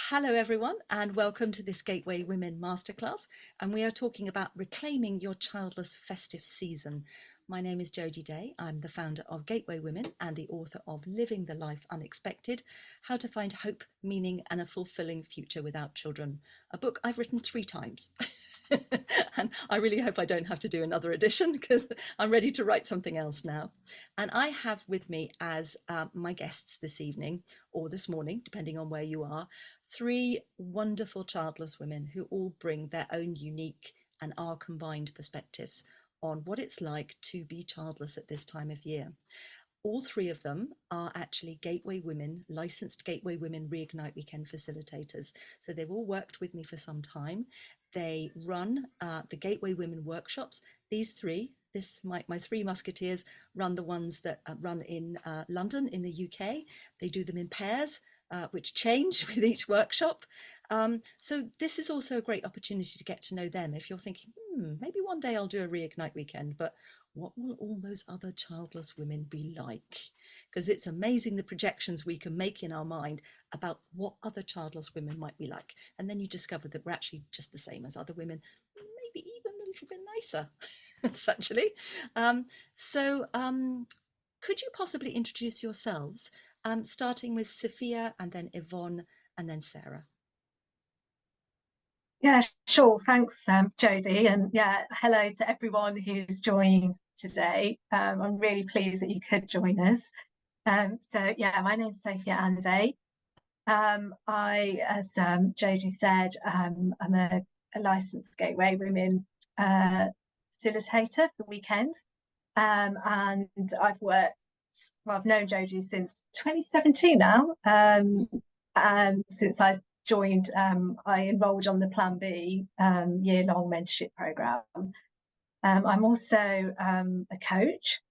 Hello everyone and welcome to this Gateway Women Masterclass, and we are talking about reclaiming your childless festive season. My name is Jodie Day. I'm the founder of Gateway Women and the author of Living the Life Unexpected, How to Find Hope, Meaning and a Fulfilling Future Without Children, a book I've written 3 times. And I really hope I don't have to do another edition because I'm ready to write something else now. And I have with me as my guests this evening or this morning, depending on where you are, 3 wonderful childless women who all bring their own unique and our combined perspectives on what it's like to be childless at this time of year. All 3 of them are actually Gateway Women, licensed Gateway Women Reignite Weekend facilitators. So they've all worked with me for some time. They run the Gateway Women workshops. These 3, my 3 musketeers, run the ones that run in London in the UK. They do them in pairs, which change with each workshop. So this is also a great opportunity to get to know them. If you're thinking, maybe one day I'll do a Reignite weekend, but what will all those other childless women be like? Because it's amazing the projections we can make in our mind about what other childless women might be like. And then you discover that we're actually just the same as other women, maybe even a little bit nicer, actually. Could you possibly introduce yourselves, starting with Sophia and then Yvonne and then Sarah? Yeah, sure. Thanks, Josie. And yeah, hello to everyone who's joined today. I'm really pleased that you could join us. My name's Sophia Anday. As Jodie said, I'm a licensed Gateway Women facilitator for weekends. And I've known Jodie since 2017 now. And since I joined, I enrolled on the Plan B year-long mentorship program. I'm also a coach,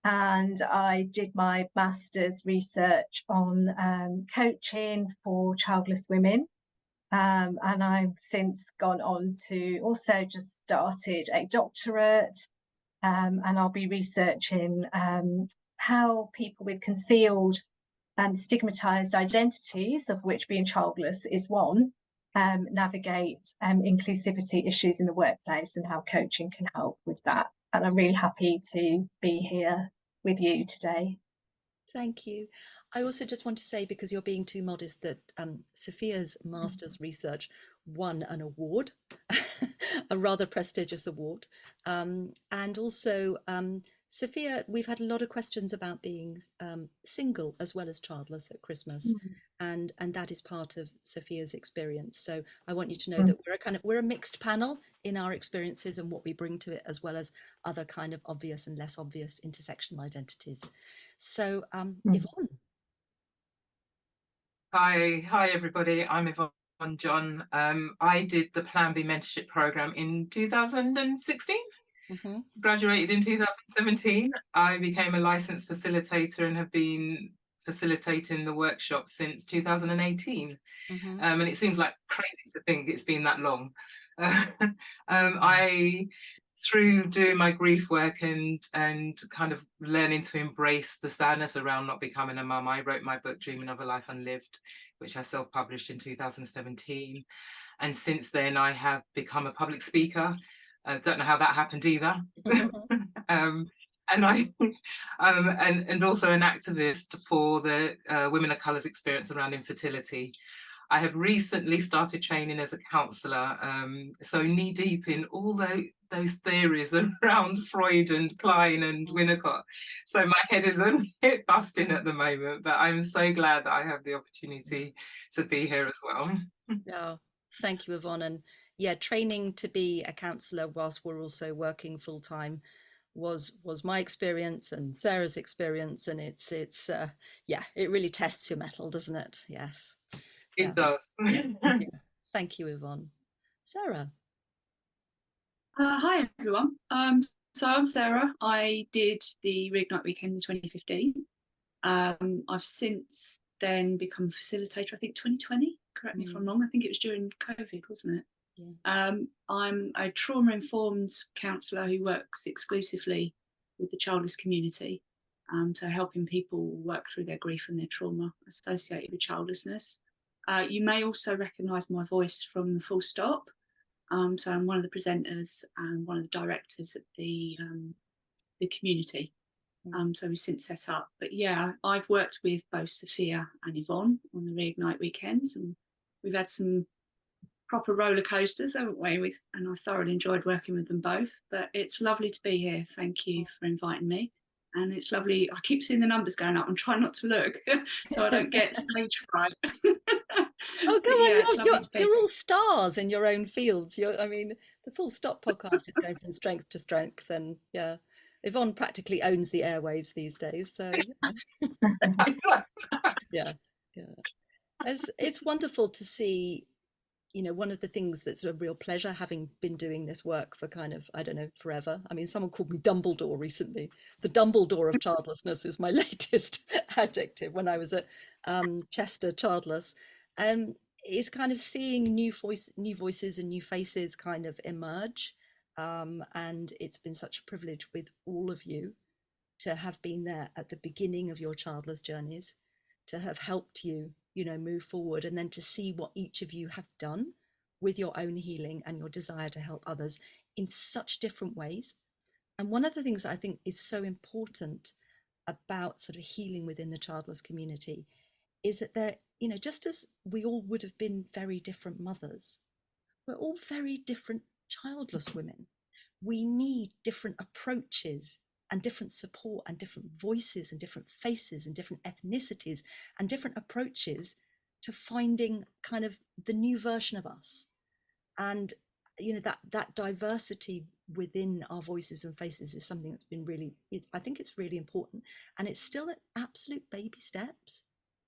and I did my master's research on coaching for childless women. And I've since gone on to also just started a doctorate, and I'll be researching how people with concealed and stigmatized identities, of which being childless is one, navigate inclusivity issues in the workplace and how coaching can help with that. And I'm really happy to be here with you today. Thank you. I also just want to say, because you're being too modest, that Sophia's master's research won an award, a rather prestigious award. And also, Sophia, we've had a lot of questions about being single as well as childless at Christmas. And that is part of Sophia's experience. So I want you to know that we're a mixed panel in our experiences and what we bring to it, as well as other kind of obvious and less obvious intersectional identities. So Yvonne. Hi everybody. I'm Yvonne John. I did the Plan B mentorship program in 2016. Graduated in 2017. I became a licensed facilitator and have been facilitating the workshop since 2018. And it seems like crazy to think it's been that long. Through doing my grief work and kind of learning to embrace the sadness around not becoming a mum, I wrote my book Dreaming of a Life Unlived, which I self-published in 2017. And since then I have become a public speaker. I don't know how that happened either. And also an activist for the Women of Colour's experience around infertility. I have recently started training as a counsellor, so knee deep in all those theories around Freud and Klein and Winnicott. So my head is a bit busting at the moment, but I'm so glad that I have the opportunity to be here as well. Oh, thank you, Yvonne. And yeah, training to be a counsellor whilst we're also working full time was my experience and Sarah's experience, and it's it really tests your mettle, doesn't it? Yes. It does. Yeah. Thank you, Yvonne. Sarah. Hi everyone. So I'm Sarah. I did the Reignite Weekend in 2015. I've since then become a facilitator, I think 2020. Correct me if I'm wrong. I think it was during COVID, wasn't it? Yeah. I'm a trauma-informed counsellor who works exclusively with the childless community, so helping people work through their grief and their trauma associated with childlessness. You may also recognise my voice from the Full Stop. So I'm one of the presenters and one of the directors at the community. So we've since set up. But yeah, I've worked with both Sophia and Yvonne on the Reignite weekends, and we've had some proper roller coasters, haven't we? And I thoroughly enjoyed working with them both. But it's lovely to be here. Thank you for inviting me. And it's lovely. I keep seeing the numbers going up. I'm trying not to look so I don't get stage fright. Oh, come yeah, on, you're all stars in your own fields. I mean, the Full Stop podcast is going from strength to strength, and yeah, Yvonne practically owns the airwaves these days. So yeah, it's wonderful to see. One of the things that's a real pleasure, having been doing this work for kind of, I don't know, forever. I mean, someone called me Dumbledore recently. The Dumbledore of childlessness is my latest adjective when I was at Chester Childless. Is kind of seeing new voices and new faces kind of emerge. And it's been such a privilege with all of you to have been there at the beginning of your childless journeys, to have helped you, move forward, and then to see what each of you have done with your own healing and your desire to help others in such different ways. And one of the things that I think is so important about sort of healing within the childless community is that there, just as we all would have been very different mothers, we're all very different childless women. We need different approaches and different support and different voices and different faces and different ethnicities and different approaches to finding kind of the new version of us. And that diversity within our voices and faces is something that's been really, I think it's really important, and it's still at absolute baby steps.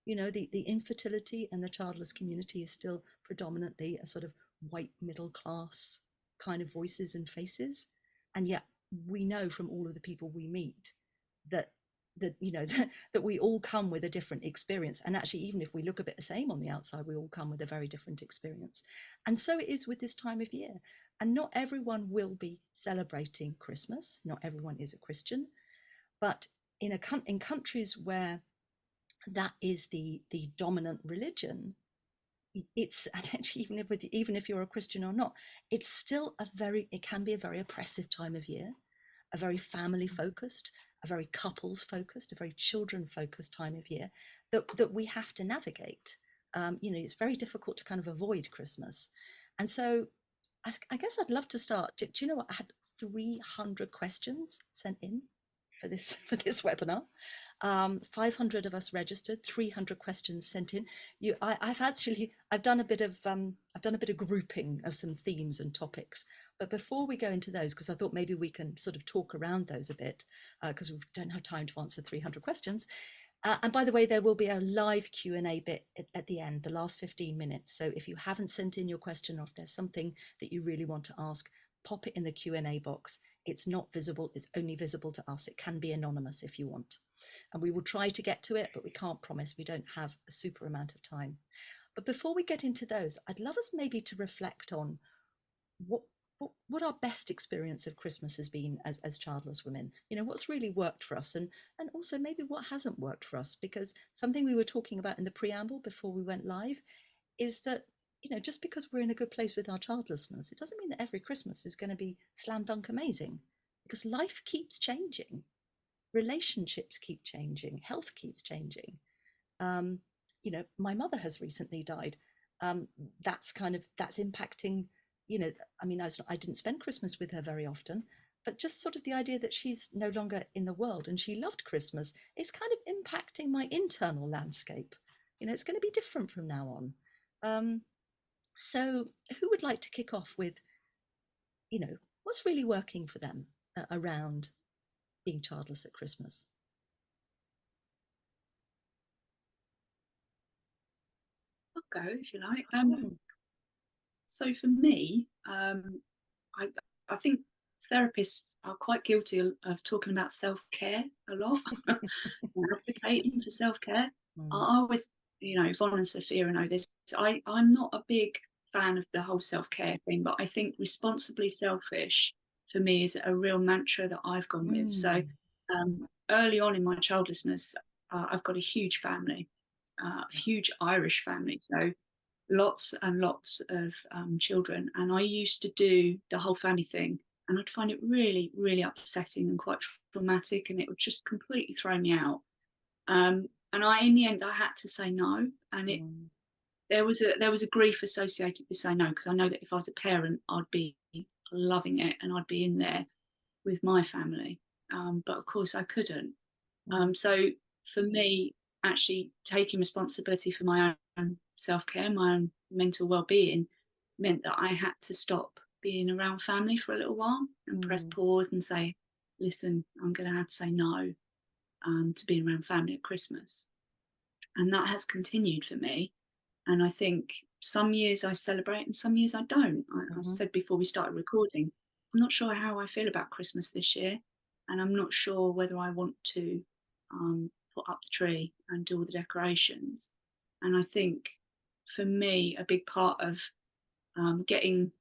The infertility and the childless community is still predominantly a sort of white middle class kind of voices and faces, and yet we know from all of the people we meet that that we all come with a different experience, and actually even if we look a bit the same on the outside, we all come with a very different experience. And so it is with this time of year, and not everyone will be celebrating Christmas, not everyone is a Christian, but in countries where that is the dominant religion, it's actually, even if you're a Christian or not, it's still it can be a very oppressive time of year, a very family focused, a very couples focused, a very children focused time of year that we have to navigate. It's very difficult to kind of avoid Christmas. And so I guess I'd love to start. Do you know what? I had 300 questions sent in for this webinar. 500 of us registered, 300 questions sent in. I've done a bit of grouping of some themes and topics. But before we go into those, because I thought maybe we can sort of talk around those a bit, because we don't have time to answer 300 questions. And by the way, there will be a live Q&A bit at the end, the last 15 minutes. So if you haven't sent in your question, or if there's something that you really want to ask, pop it in the Q&A box. It's not visible, it's only visible to us. It can be anonymous if you want. And we will try to get to it, but we can't promise. We don't have a super amount of time. But before we get into those, I'd love us maybe to reflect on what our best experience of Christmas has been as childless women. What's really worked for us, and also maybe what hasn't worked for us, because something we were talking about in the preamble before we went live is that just because we're in a good place with our childlessness, it doesn't mean that every Christmas is going to be slam dunk amazing, because life keeps changing, relationships keep changing, health keeps changing. My mother has recently died. That's impacting. I didn't spend Christmas with her very often, but just sort of the idea that she's no longer in the world and she loved Christmas is kind of impacting my internal landscape. It's going to be different from now on. So who would like to kick off with, what's really working for them around being childless at Christmas? I'll go if you like. So for me, I think therapists are quite guilty of talking about self-care a lot, advocating for self-care. I always, Yvonne and Sophia know this, I'm not a big fan of the whole self-care thing, but I think responsibly selfish for me is a real mantra that I've gone with. So early on in my childlessness, I've got a huge family, a huge Irish family. So lots and lots of children, and I used to do the whole family thing, and I'd find it really, really upsetting and quite traumatic, and it would just completely throw me out. And in the end, I had to say no, and there was a grief associated with saying no, because I know that if I was a parent, I'd be loving it and I'd be in there with my family, but of course I couldn't. So for me, actually taking responsibility for my own self-care, my own mental well-being, meant that I had to stop being around family for a little while and press pause and say, listen, I'm going to have to say no to being around family at Christmas. And that has continued for me. And I think some years I celebrate and some years I don't. I've said before we started recording, I'm not sure how I feel about Christmas this year. And I'm not sure whether I want to put up the tree and do all the decorations. And I think for me, a big part of getting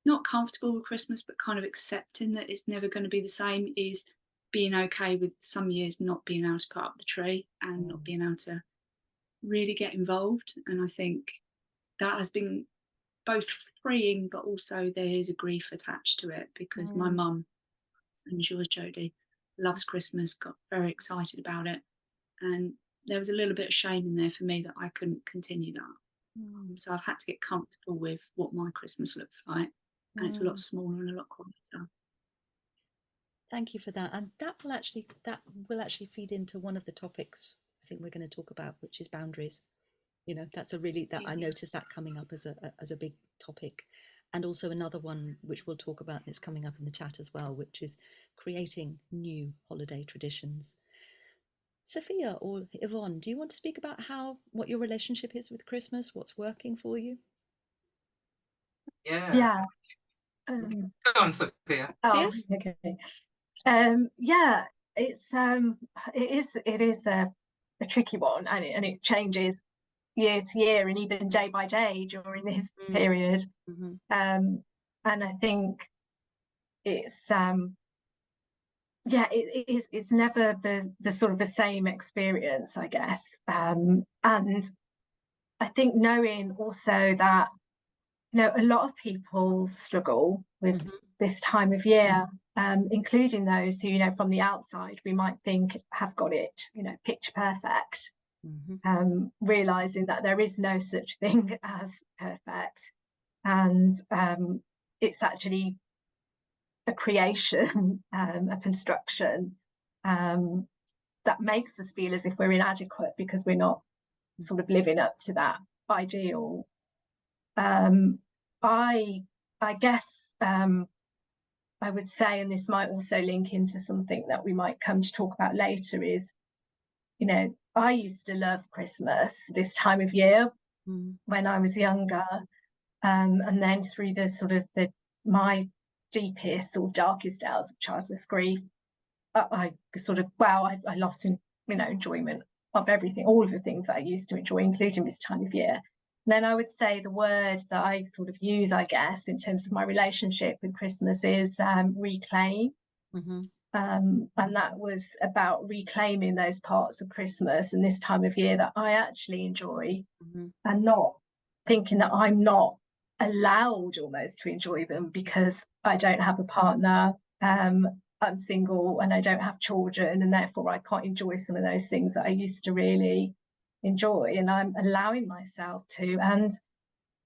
not comfortable with Christmas, but kind of accepting that it's never going to be the same, is being okay with some years not being able to put up the tree and not being able to really get involved. And I think that has been both freeing, but also there is a grief attached to it, because my mum, and yours, Jodie, loves Christmas, got very excited about it, and there was a little bit of shame in there for me that I couldn't continue that. So I've had to get comfortable with what my Christmas looks like, and it's a lot smaller and a lot quieter. Thank you for that. And that will actually feed into one of the topics I think we're going to talk about, which is boundaries. You know, that's I noticed that coming up as a big topic. And also another one which we'll talk about, and it's coming up in the chat as well, which is creating new holiday traditions. Sophia or Yvonne, do you want to speak about what your relationship is with Christmas? What's working for you? Yeah. Go on, Sophia. Oh, okay. Yeah, it is a tricky one, and it changes year to year and even day by day during this period. And I think it's it's never the sort of the same experience, I guess. And I think knowing also that, you know, a lot of people struggle with this time of year, including those who, you know, from the outside we might think have got it, you know, picture perfect. Realizing that there is no such thing as perfect, and it's actually a creation, a construction that makes us feel as if we're inadequate because we're not sort of living up to that ideal. I guess I would say, and this might also link into something that we might come to talk about later, is, you know, I used to love Christmas this time of year when I was younger, and then through the sort of my deepest or darkest hours of childless grief, I lost enjoyment of everything, all of the things that I used to enjoy, including this time of year. And then I would say the word that I sort of use, I guess, in terms of my relationship with Christmas is reclaim. And that was about reclaiming those parts of Christmas and this time of year that I actually enjoy, and not thinking that I'm not allowed almost to enjoy them because I don't have a partner, I'm single and I don't have children, and therefore I can't enjoy some of those things that I used to really enjoy, and I'm allowing myself to, and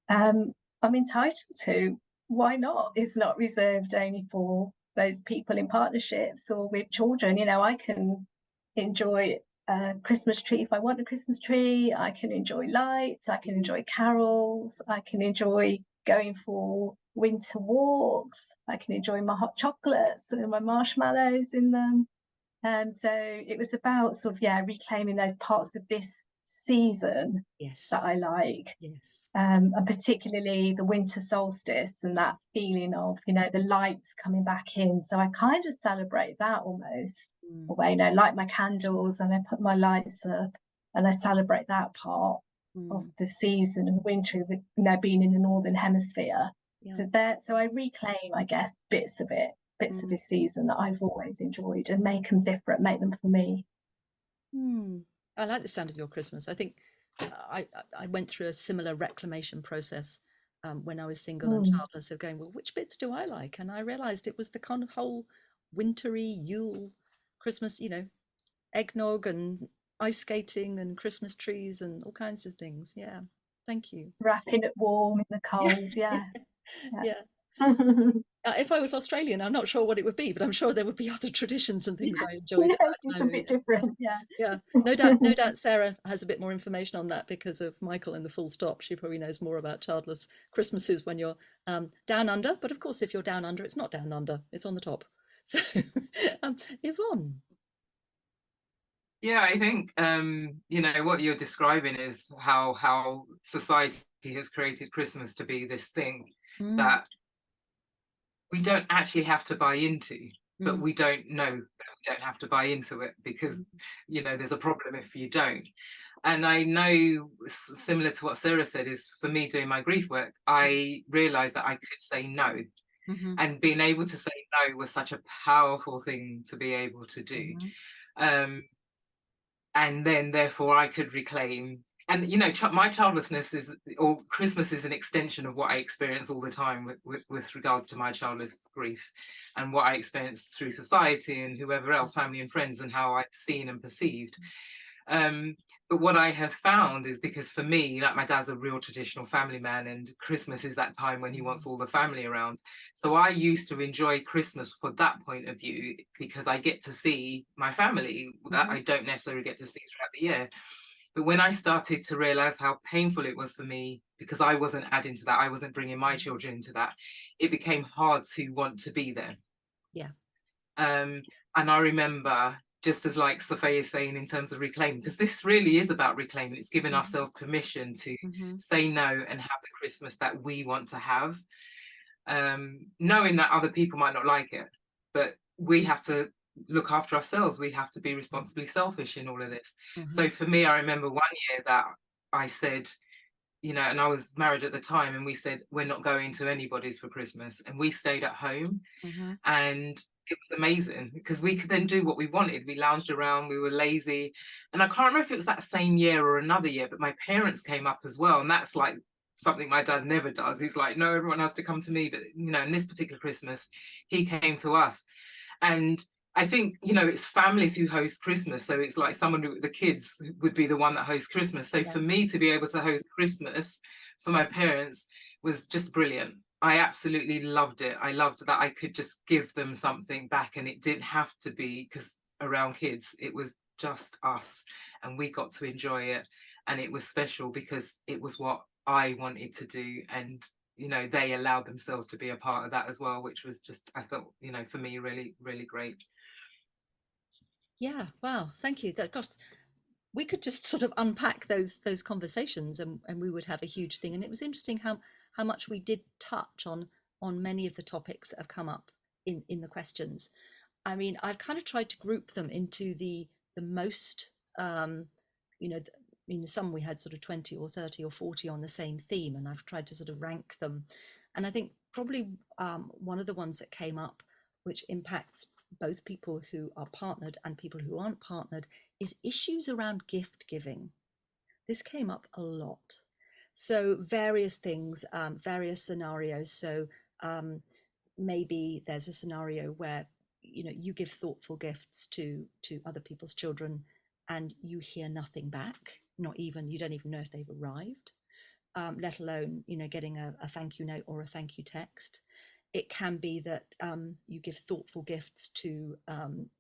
I'm entitled to. Why not? It's not reserved only for those people in partnerships or with children. You know, I can enjoy a Christmas tree if I want a Christmas tree. I can enjoy lights, I can enjoy carols, I can enjoy going for winter walks, I can enjoy my hot chocolates and my marshmallows in them. So it was about sort of reclaiming those parts of this season that I like, and particularly the winter solstice and that feeling of, you know, the lights coming back in. So I kind of celebrate that almost, where, you know, light my candles and I put my lights up and I celebrate that part of the season and winter, you know, being in the northern hemisphere. So I reclaim, I guess, bits of this season that I've always enjoyed and make them different, make them for me. I like the sound of your Christmas. I think I went through a similar reclamation process when I was single and Mm. childless, of going, well, which bits do I like? And I realized it was the kind of whole wintry Yule, Christmas, eggnog and ice skating and Christmas trees and all kinds of things. Yeah, thank you. Wrapping it warm in the Yeah. cold, yeah. Yeah. If I was Australian, I'm not sure what it would be, but I'm sure there would be other traditions and things I enjoyed at Yeah, that just time a of bit year. different, yeah. Yeah, no doubt Sarah has a bit more information on that because of Michael and the Full Stop. She probably knows more about childless Christmases when you're down under. But of course, if you're down under, it's not down under, it's on the top. So, Yvonne. Yeah, I think what you're describing is how society has created Christmas to be this thing that we don't actually have to buy into, but we don't know that we don't have to buy into it because there's a problem if you don't. And I know, similar to what Sarah said, is for me doing my grief work, I realized that I could say no. And being able to say no was such a powerful thing to be able to do. And then therefore I could reclaim. And my childlessness or Christmas is an extension of what I experience all the time with regards to my childless grief and what I experience through society and whoever else, family and friends, and how I've seen and perceived. But what I have found is, because for me, like, my dad's a real traditional family man, and Christmas is that time when he wants all the family around. So I used to enjoy Christmas for that point of view, because I get to see my family that I don't necessarily get to see throughout the year. But when I started to realize how painful it was for me, because I wasn't adding to that, I wasn't bringing my children into that, it became hard to want to be there. Yeah. And I remember, just as like Sophia is saying, in terms of reclaiming, because this really is about reclaiming. It's giving ourselves permission to say no and have the Christmas that we want to have, knowing that other people might not like it, but we have to look after ourselves. We have to be responsibly selfish in all of this. So for me, I remember one year that I said, and I was married at the time, and we said, we're not going to anybody's for Christmas. And we stayed at home. And it was amazing because we could then do what we wanted. We lounged around, we were lazy. And I can't remember if it was that same year or another year, but my parents came up as well. And that's like something my dad never does. He's like, no, everyone has to come to me. But, in this particular Christmas, he came to us. And I think, it's families who host Christmas. So it's like the kids would be the one that hosts Christmas. So for me to be able to host Christmas for my parents was just brilliant. I absolutely loved it. I loved that I could just give them something back, and it didn't have to be because around kids, it was just us, and we got to enjoy it. And it was special because it was what I wanted to do. And they allowed themselves to be a part of that as well, which was just, I thought, for me, really, really great. Yeah, wow, thank you. Gosh, we could just sort of unpack those conversations, and we would have a huge thing. And it was interesting how much we did touch on many of the topics that have come up in the questions. I mean, I've kind of tried to group them into the most, some we had sort of 20 or 30 or 40 on the same theme, and I've tried to sort of rank them. And I think probably one of the ones that came up, which impacts both people who are partnered and people who aren't partnered, is issues around gift giving. This came up a lot. So various things, various scenarios. So maybe there's a scenario where you give thoughtful gifts to other people's children, and you hear nothing back. You don't even know if they've arrived, let alone getting a thank you note or a thank you text. It can be that you give thoughtful gifts to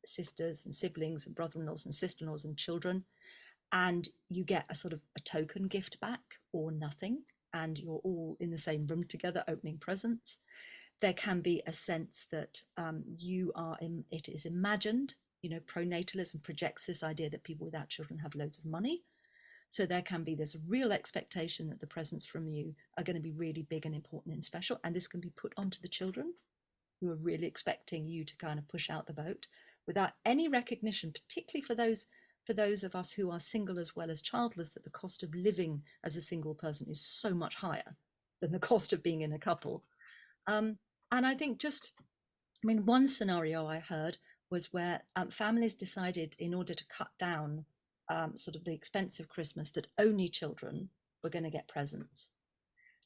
sisters and siblings and brother-in-laws and sister-in-laws and children, and you get a sort of a token gift back or nothing, and you're all in the same room together opening presents. There can be a sense that it is imagined, pronatalism projects this idea that people without children have loads of money. So there can be this real expectation that the presents from you are going to be really big and important and special. And this can be put onto the children, who are really expecting you to kind of push out the boat without any recognition, particularly for those of us who are single as well as childless, that the cost of living as a single person is so much higher than the cost of being in a couple. And I think one scenario I heard was where families decided, in order to cut down sort of the expensive Christmas that only children were going to get presents.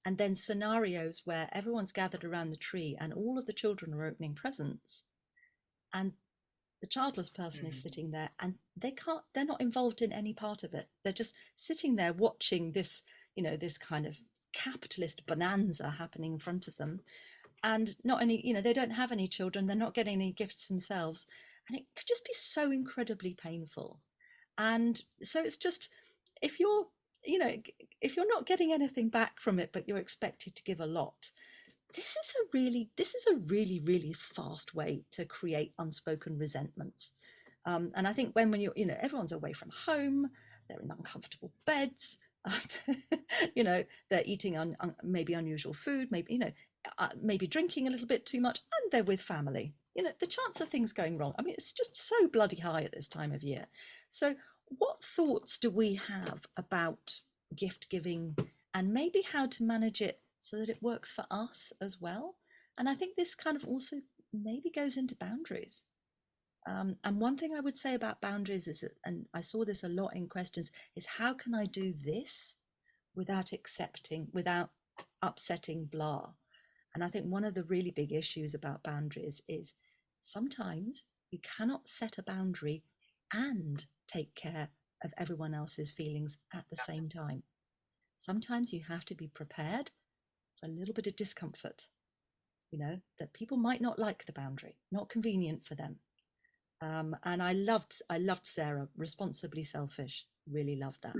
And then scenarios where everyone's gathered around the tree and all of the children are opening presents, and the childless person is sitting there and they're not involved in any part of it. They're just sitting there watching this, this kind of capitalist bonanza happening in front of them. And not any, they don't have any children, they're not getting any gifts themselves. And it could just be so incredibly painful. And so it's just, if you're not getting anything back from it, but you're expected to give a lot, this is a really, really fast way to create unspoken resentments. And I think when you, everyone's away from home, they're in uncomfortable beds, they're eating maybe unusual food, maybe, maybe drinking a little bit too much, and they're with family. The chance of things going wrong, I mean, it's just so bloody high at this time of year. So what thoughts do we have about gift giving and maybe how to manage it so that it works for us as well? And I think this kind of also maybe goes into boundaries. And one thing I would say about boundaries is, and I saw this a lot in questions, is how can I do this without upsetting blah? And I think one of the really big issues about boundaries is sometimes you cannot set a boundary and take care of everyone else's feelings at the same time. Sometimes you have to be prepared for a little bit of discomfort, that people might not like the boundary, not convenient for them. And I loved Sarah, responsibly selfish, really loved that.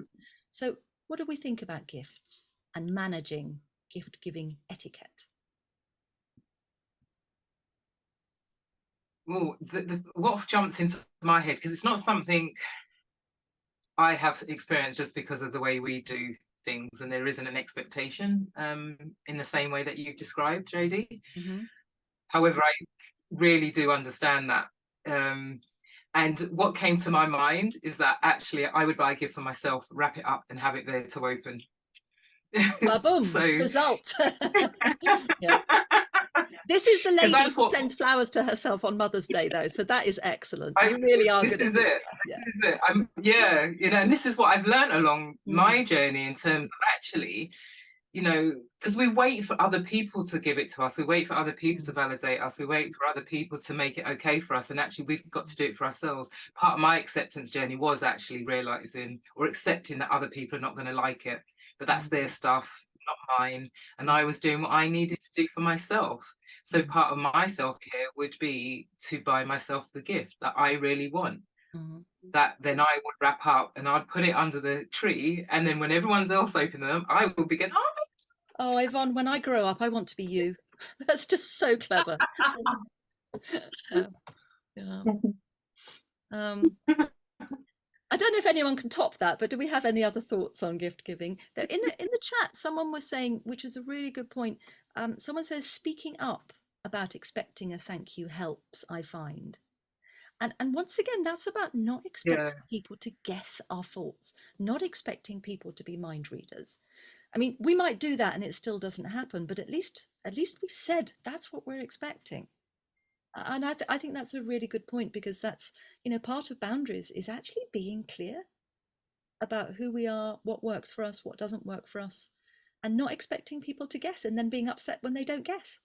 So what do we think about gifts and managing gift giving etiquette? Well, what jumped into my head, because it's not something I have experienced just because of the way we do things, and there isn't an expectation in the same way that you've described, Jodie. Mm-hmm. However, I really do understand that. And what came to my mind is that actually I would buy a gift for myself, wrap it up and have it there to open. Boom, so, result. Yeah. This is the lady who sends flowers to herself on Mother's Day, though, so that is excellent. You really are good at this. This is it. And this is what I've learned along my journey in terms of actually, because we wait for other people to give it to us. We wait for other people to validate us. We wait for other people to make it okay for us. And actually, we've got to do it for ourselves. Part of my acceptance journey was actually realizing or accepting that other people are not going to like it, but that's their stuff, not mine. And I was doing what I needed to do for myself. So part of my self-care would be to buy myself the gift that I really want. That then I would wrap up and I'd put it under the tree. And then when everyone's else opening them, I will be going, oh, Yvonne, when I grow up, I want to be you. That's just so clever. I don't know if anyone can top that, but do we have any other thoughts on gift giving? In the chat, someone was saying, which is a really good point. Someone says, speaking up about expecting a thank you helps, I find. And once again, that's about not expecting people to guess our faults, not expecting people to be mind readers. I mean, we might do that and it still doesn't happen, but at least we've said that's what we're expecting. And I think that's a really good point, because that's, part of boundaries is actually being clear about who we are, what works for us, what doesn't work for us, and not expecting people to guess and then being upset when they don't guess.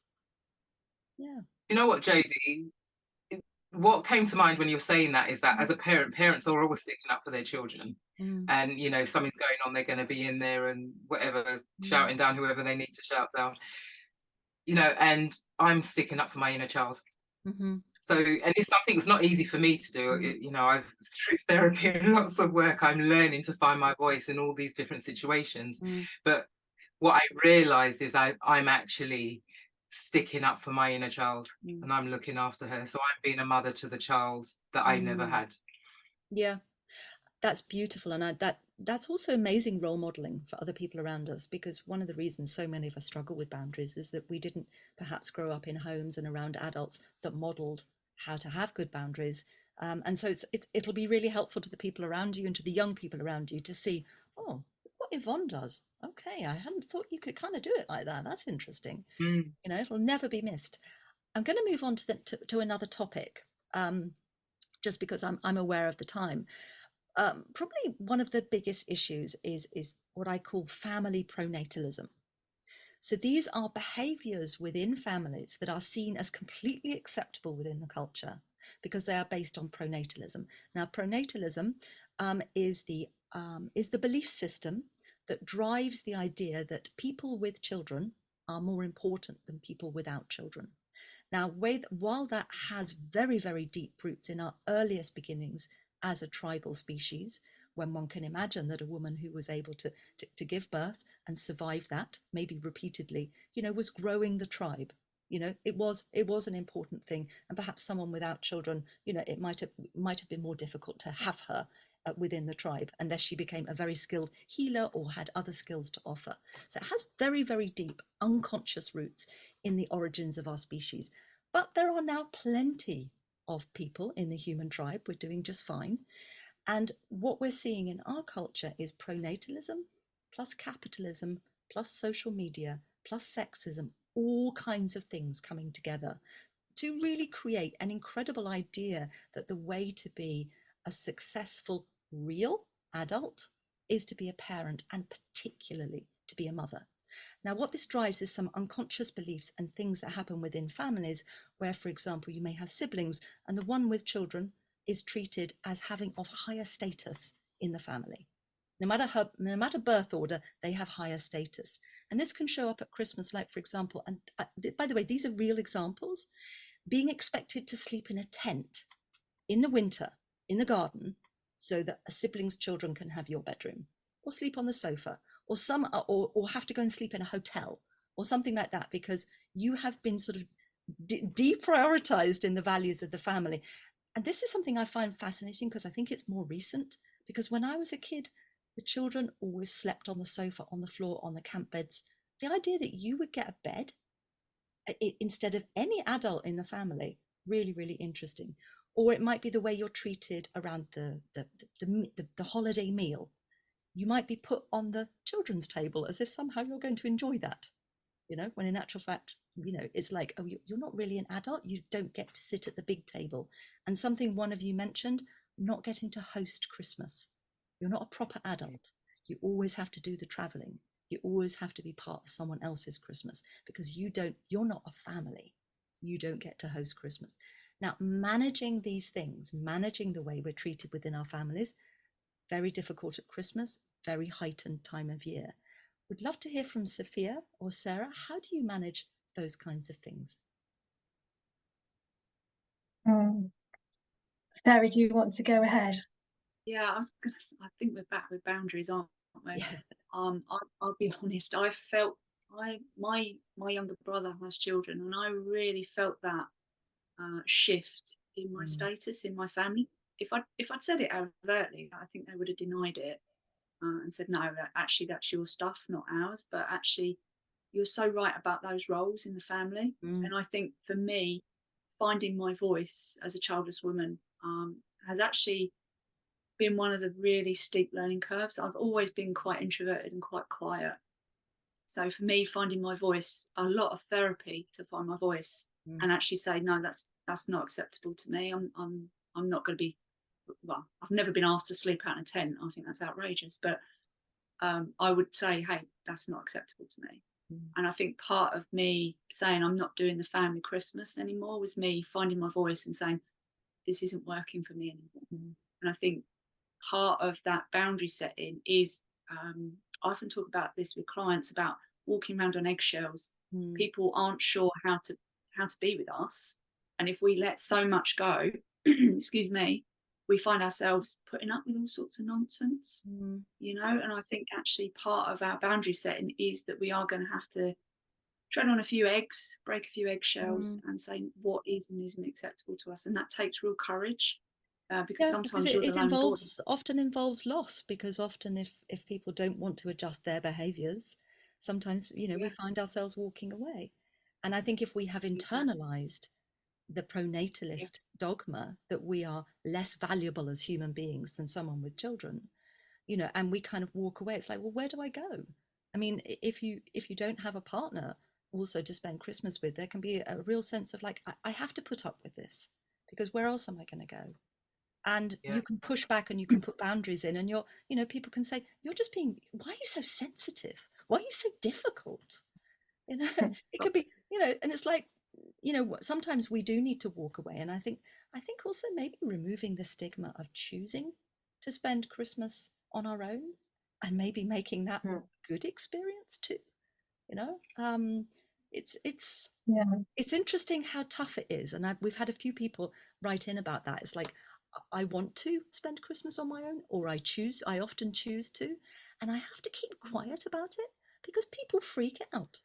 Yeah. You know what, Jodie? What came to mind when you were saying that is that as a parent, parents are always sticking up for their children. And, something's going on, they're going to be in there and whatever, shouting down whoever they need to shout down. And I'm sticking up for my inner child. So, and it's something that's not easy for me to do. I've through therapy and lots of work, I'm learning to find my voice in all these different situations. But what I realized is I'm actually sticking up for my inner child and I'm looking after her. So I'm being a mother to the child that I never had. Yeah, that's beautiful. And that's also amazing role modeling for other people around us, because one of the reasons so many of us struggle with boundaries is that we didn't perhaps grow up in homes and around adults that modeled how to have good boundaries. And so it'll be really helpful to the people around you and to the young people around you to see, oh, what Yvonne does. Okay, I hadn't thought you could kind of do it like that. That's interesting. It'll never be missed. I'm going to move on to another topic, just because I'm aware of the time. Probably one of the biggest issues is what I call family pronatalism. So these are behaviors within families that are seen as completely acceptable within the culture because they are based on pronatalism. Now, pronatalism is the belief system that drives the idea that people with children are more important than people without children. Now, while that has very, very deep roots in our earliest beginnings as a tribal species, when one can imagine that a woman who was able to give birth and survive that, maybe repeatedly, was growing the tribe. It was an important thing, and perhaps someone without children, it might have been more difficult to have her within the tribe unless she became a very skilled healer or had other skills to offer. So it has very, very deep unconscious roots in the origins of our species. But there are now plenty of people in the human tribe. We're doing just fine. And what we're seeing in our culture is pronatalism plus capitalism plus social media plus sexism, all kinds of things coming together to really create an incredible idea that the way to be a successful, real adult is to be a parent, and particularly to be a mother. Now, what this drives is some unconscious beliefs and things that happen within families where, for example, you may have siblings and the one with children is treated as having of higher status in the family. No matter birth order, they have higher status. And this can show up at Christmas, like, for example, and by the way, these are real examples, being expected to sleep in a tent in the winter in the garden so that a sibling's children can have your bedroom, or sleep on the sofa, or have to go and sleep in a hotel or something like that, because you have been sort of deprioritized in the values of the family. And this is something I find fascinating because I think it's more recent, because when I was a kid, the children always slept on the sofa, on the floor, on the camp beds. The idea that you would get a bed instead of any adult in the family, really, really interesting. Or it might be the way you're treated around the holiday meal. You might be put on the children's table as if somehow you're going to enjoy that, when in actual fact, it's like, oh, you're not really an adult. You don't get to sit at the big table. And something one of you mentioned, not getting to host Christmas. You're not a proper adult. You always have to do the traveling. You always have to be part of someone else's Christmas because you're not a family. You don't get to host Christmas. Now, managing these things, managing the way we're treated within our families, very difficult at Christmas, very heightened time of year. Would love to hear from Sophia or Sarah. How do you manage those kinds of things? Sarah, do you want to go ahead? Yeah, I think we're back with boundaries, aren't we? Yeah. I'll be honest. I felt my younger brother has children, and I really felt that shift in my status in my family. If I'd said it overtly, I think they would have denied it and said, no, actually that's your stuff, not ours. But actually, you're so right about those roles in the family. And I think for me, finding my voice as a childless woman has actually been one of the really steep learning curves. I've always been quite introverted and quite quiet. So for me, finding my voice, a lot of therapy to find my voice and actually say, no, that's not acceptable to me. I'm not going to be, well, I've never been asked to sleep out in a tent. I think that's outrageous. But I would say, hey, that's not acceptable to me. And I think part of me saying I'm not doing the family Christmas anymore was me finding my voice and saying, this isn't working for me anymore. And I think part of that boundary setting is, I often talk about this with clients about walking around on eggshells. People aren't sure how to be with us. And if we let so much go, excuse me, we find ourselves putting up with all sorts of nonsense, and I think actually part of our boundary setting is that we are going to have to tread on a few eggs, break a few eggshells and say what is and isn't acceptable to us. And that takes real courage because sometimes you're the lone voice. Often involves loss, because often if people don't want to adjust their behaviours, sometimes, we find ourselves walking away. And I think if we have internalized the pronatalist dogma that we are less valuable as human beings than someone with children, and we kind of walk away, it's like, well, where do I go? I mean, if you don't have a partner also to spend Christmas with, there can be a real sense of like, I have to put up with this because where else am I going to go? And Yeah. you can push back and you can put boundaries in, and you're, you know, people can say, you're just being, why are you so sensitive? Why are you so difficult? You know, it could be, you know, and it's like, you know, sometimes we do need to walk away. And I think also maybe removing the stigma of choosing to spend Christmas on our own, and maybe making that a good experience too. You know, it's Yeah. it's interesting how tough it is, and we've had a few people write in about that. It's like, I want to spend Christmas on my own, or I often choose to, and I have to keep quiet about it because people freak out.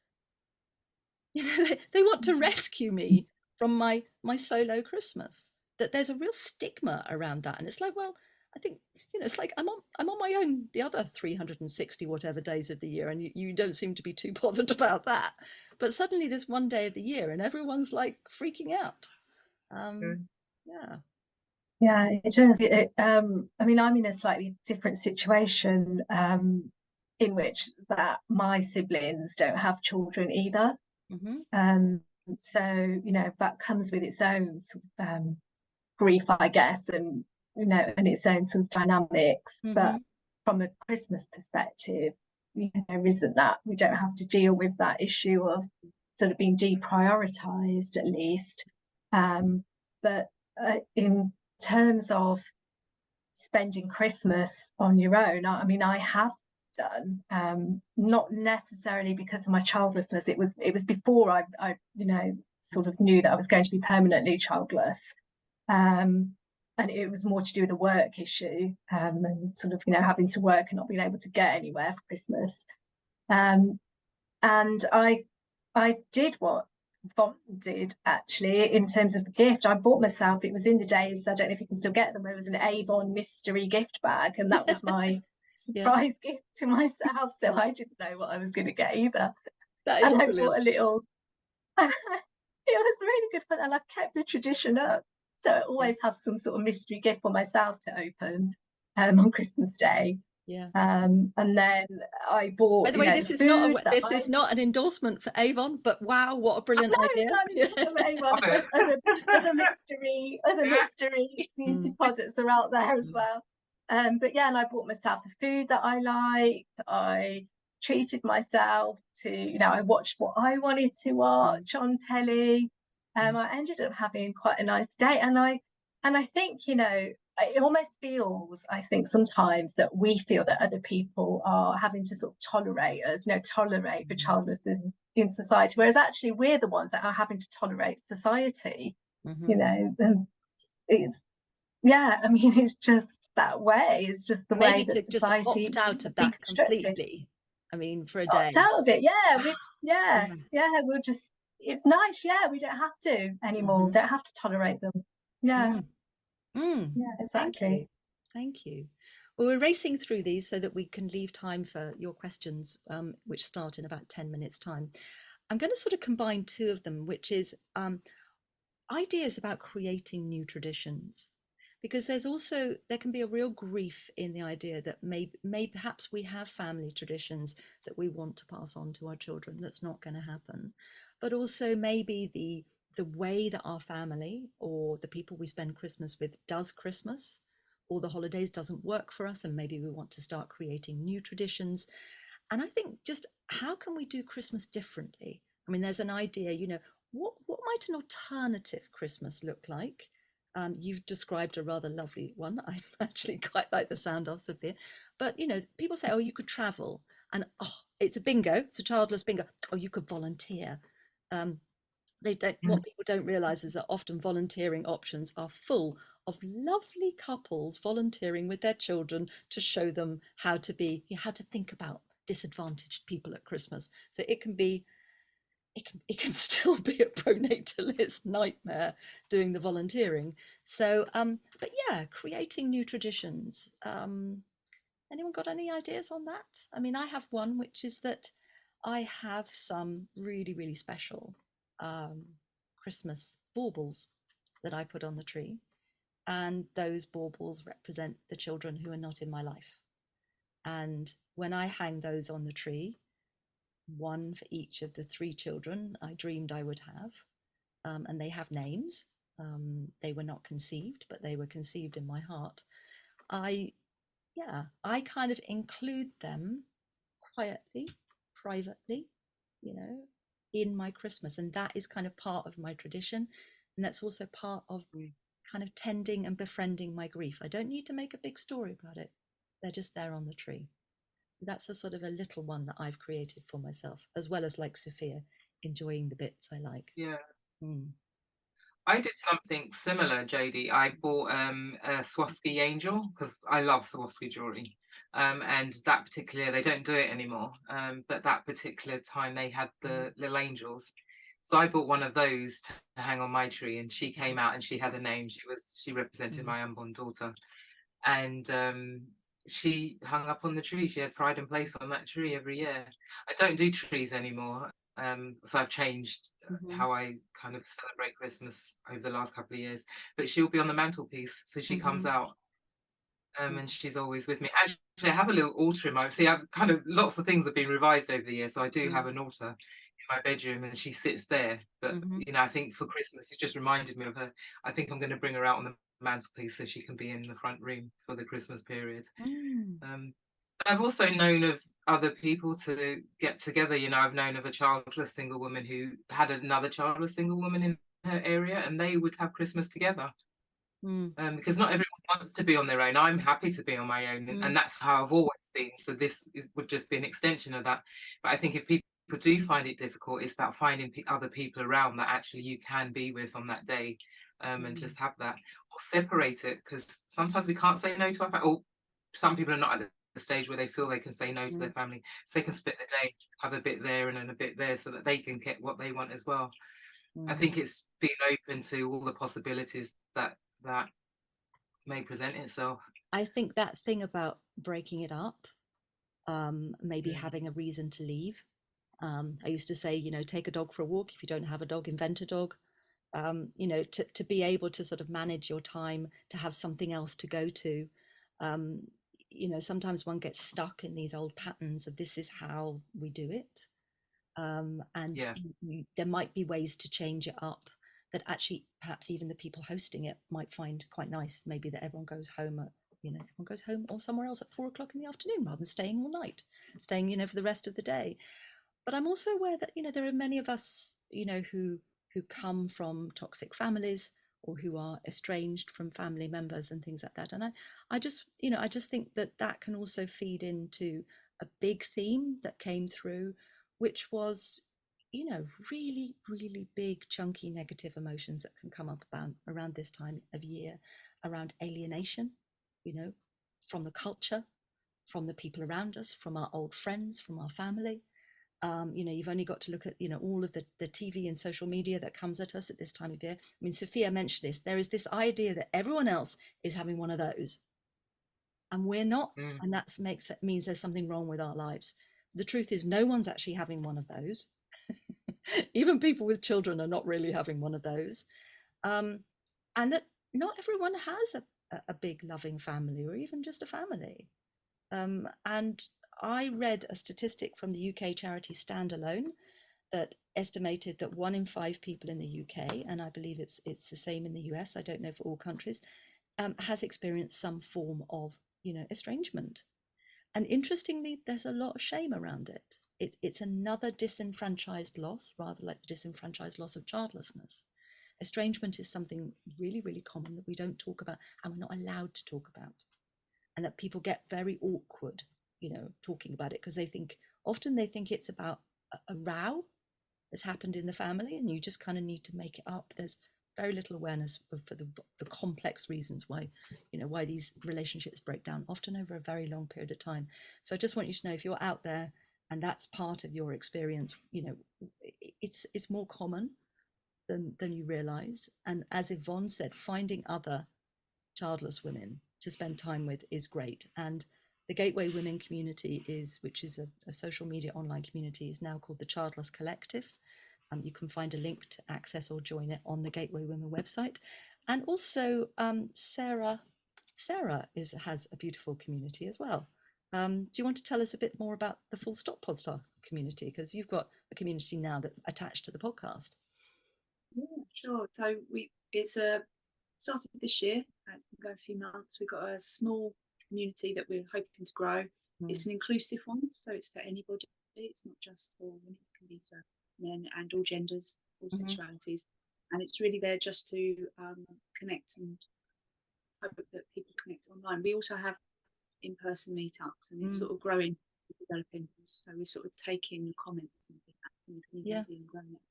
You know, they want to rescue me from my solo Christmas. That there's a real stigma around that, and it's like, well, I think, you know, it's like I'm on my own the other 360 whatever days of the year, and you don't seem to be too bothered about that. But suddenly there's one day of the year, and everyone's like freaking out. Yeah. Yeah, it does. I mean, I'm in a slightly different situation, in which that my siblings don't have children either. Mm-hmm. So, you know, that comes with its own sort of, grief, I guess, and, you know, and its own sort of dynamics. Mm-hmm. But from a Christmas perspective, you know, there isn't that. We don't have to deal with that issue of sort of being deprioritized, at least. But in terms of spending Christmas on your own, I mean, I have done, not necessarily because of my childlessness. It was before I you know, sort of knew that I was going to be permanently childless. And it was more to do with the work issue, and sort of, you know, having to work and not being able to get anywhere for Christmas. And I did what Von did, actually, in terms of the gift. I bought myself, it was in the days, I don't know if you can still get them, it was an Avon mystery gift bag, and that was my surprise gift to myself. So I didn't know what I was going to get either. That is and brilliant. I bought a little it was really good fun, and I've kept the tradition up. So I always have some sort of mystery gift for myself to open on Christmas Day. Yeah. And then I bought, by the way, this is not an endorsement for Avon, but wow, what a brilliant idea. It's not an endorsement for Avon, but other mystery beauty products are out there as well. But yeah, and I bought myself the food that I liked. I treated myself to, you know, I watched what I wanted to watch on telly. I ended up having quite a nice day, and I think, you know, it almost feels, I think, sometimes that we feel that other people are having to sort of tolerate us, you know, tolerate the childlessness in society, whereas actually we're the ones that are having to tolerate society. You know, and it's, yeah, I mean, it's just that way. It's just the way that society just opt out of that completely. I mean, for a day. Opt out of it, yeah. We'll just, it's nice, yeah. We don't have to anymore. Don't have to tolerate them. Yeah. Yeah, exactly. Thank you. Well, we're racing through these so that we can leave time for your questions, which start in about 10 minutes time. I'm going to sort of combine two of them, which is ideas about creating new traditions, because there can be a real grief in the idea that maybe perhaps we have family traditions that we want to pass on to our children. That's not going to happen. But also maybe the way that our family or the people we spend Christmas with does Christmas or the holidays doesn't work for us, and maybe we want to start creating new traditions. And I think, just how can we do Christmas differently? I mean, there's an idea, you know, what might an alternative Christmas look like? You've described a rather lovely one. I actually quite like the sound of, Sophia. But, you know, people say, oh, you could travel, and oh, it's a bingo, it's a childless bingo. Oh, you could volunteer. What people don't realize is that often volunteering options are full of lovely couples volunteering with their children to show them how to think about disadvantaged people at Christmas. So it can still be a pronatalist nightmare doing the volunteering. So but yeah, creating new traditions. Anyone got any ideas on that? I mean, I have one, which is that I have some really, really special Christmas baubles that I put on the tree, and those baubles represent the children who are not in my life. And when I hang those on the tree, one for each of the 3 children I dreamed I would have, and they have names. They were not conceived, but they were conceived in my heart. I kind of include them quietly, privately, in my Christmas. And that is kind of part of my tradition. And that's also part of kind of tending and befriending my grief. I don't need to make a big story about it. They're just there on the tree. So that's a sort of a little one that I've created for myself, as well as like Sophia, enjoying the bits I like. Yeah. Mm. I did something similar, Jodie. I bought a Swarovski angel because I love Swarovski jewelry. And that particular, they don't do it anymore. But that particular time they had the little angels. So I bought one of those to hang on my tree, and she came out and she had a name. She represented my unborn daughter. And she hung up on the tree. She had pride and place on that tree every year. I don't do trees anymore. So I've changed how I kind of celebrate Christmas over the last couple of years. But she'll be on the mantelpiece, so she comes out, and she's always with me. Actually, I have a little altar in my. See, I've kind of lots of things have been revised over the years, so I do have an altar in my bedroom, and she sits there. But I think for Christmas, it just reminded me of her. I think I'm going to bring her out on the mantelpiece so she can be in the front room for the Christmas period. I've also known of other people to get together. I've known of a childless single woman who had another childless single woman in her area, and they would have Christmas together. Because not everyone wants to be on their own. I'm happy to be on my own, and that's how I've always been. So this would just be an extension of that. But I think if people do find it difficult, it's about finding other people around that actually you can be with on that day, and just have that, or separate it, because sometimes we can't say no to our family, or some people are not at the stage where they feel they can say no to their family, so they can split the day, have a bit there and then a bit there, so that they can get what they want as well. I think it's being open to all the possibilities that may present itself. I think that thing about breaking it up, maybe having a reason to leave. I used to say, take a dog for a walk. If you don't have a dog, invent a dog. To be able to sort of manage your time, to have something else to go to. Sometimes one gets stuck in these old patterns of this is how we do it. There might be ways to change it up that actually perhaps even the people hosting it might find quite nice. Maybe that everyone goes home or somewhere else at 4 o'clock in the afternoon rather than staying all night, staying, for the rest of the day. But I'm also aware that, there are many of us, who come from toxic families or who are estranged from family members and things like that. And I just think that can also feed into a big theme that came through, which was, really, really big, chunky negative emotions that can come up around this time of year, around alienation, from the culture, from the people around us, from our old friends, from our family. You've only got to look at, all of the TV and social media that comes at us at this time of year. I mean, Sophia mentioned this. There is this idea that everyone else is having one of those, and we're not, and that means there's something wrong with our lives. The truth is, no one's actually having one of those. Even people with children are not really having one of those, and that not everyone has a big loving family or even just a family. And I read a statistic from the UK charity Standalone that estimated that 1 in 5 people in the UK, and I believe it's the same in the US, I don't know for all countries, has experienced some form of, estrangement. And interestingly, there's a lot of shame around it. It's another disenfranchised loss, rather like the disenfranchised loss of childlessness. Estrangement is something really, really common that we don't talk about and we're not allowed to talk about. And that people get very awkward, talking about it, because often they think it's about a row that's happened in the family and you just kind of need to make it up. There's very little awareness for the complex reasons why these relationships break down, often over a very long period of time. So I just want you to know, if you're out there and that's part of your experience, it's more common than you realize. And as Yvonne said, finding other childless women to spend time with is great. And the Gateway Women community which is a social media online community, is now called the Childless Collective. You can find a link to access or join it on the Gateway Women website. And also Sarah has a beautiful community as well. Do you want to tell us a bit more about the Full Stop podcast community? Because you've got a community now that's attached to the podcast. Yeah, sure. So It's started this year. It's been going a few months. We've got a small community that we're hoping to grow. It's an inclusive one, so it's for anybody. It's not just for women. It can be for men and all genders, all sexualities. And it's really there just to connect and hope that people connect online. We also have in-person meetups, and it's sort of growing, developing. So we're sort of taking comments and feedback from the community and growing it